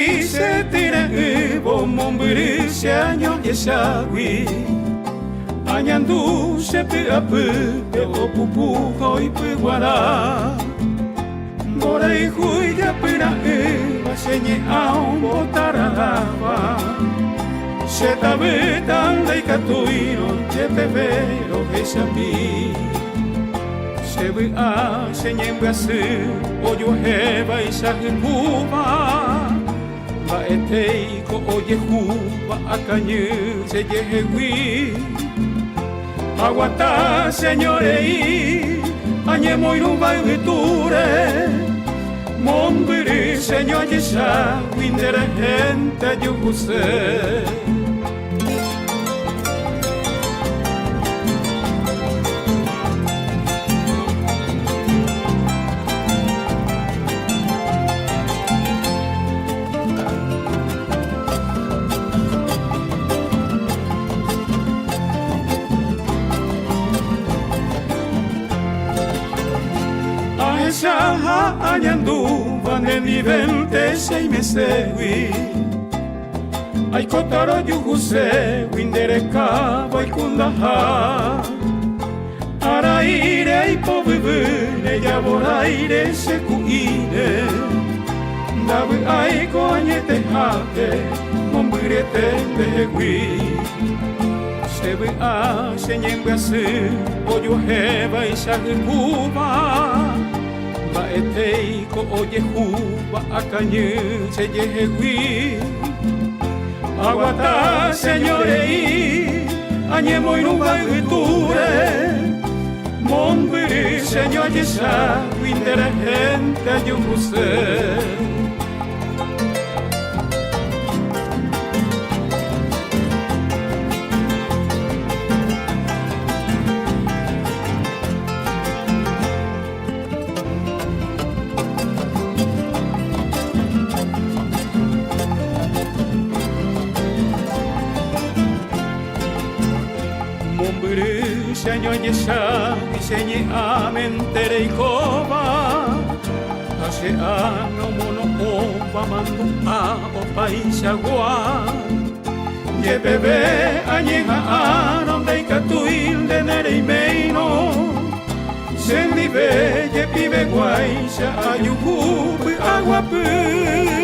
Arai se tira bo mombiri se anyo yesawi Anyandu se piapu pe opupu hoi puguara Borai hui ya pira basenye au botarava Se tabe tanda y catuiro che te vero hesabi Se vi a senyembe asu oyo heba isa huba Ba etei ko oye huba akanyu se yehewi Aguata señorei anye moiruba viture Mombiri señor yesa windere gente yukuse Saha anyandu vane vivente sei mesewi Ai kotaro yuhuse windere ka vaikundaha Araire ai povivune yaboraire sekuine Davi ai koanyete hate mombirete dewi Sevi a senyembe asu oyo heba isahuba Ba etei ko oye huba akanyu se yehewi Aguata señorei anye moiruba viture Mombiri señor yesa windere gente yukuse Señor yesa diseñe amentere y koba Ase ano mono oba mandu a opa isagua Ye bebe añeja anon de ikatuil de nere y meino Se mi be ye pibe guaisa ayuhubi aguapu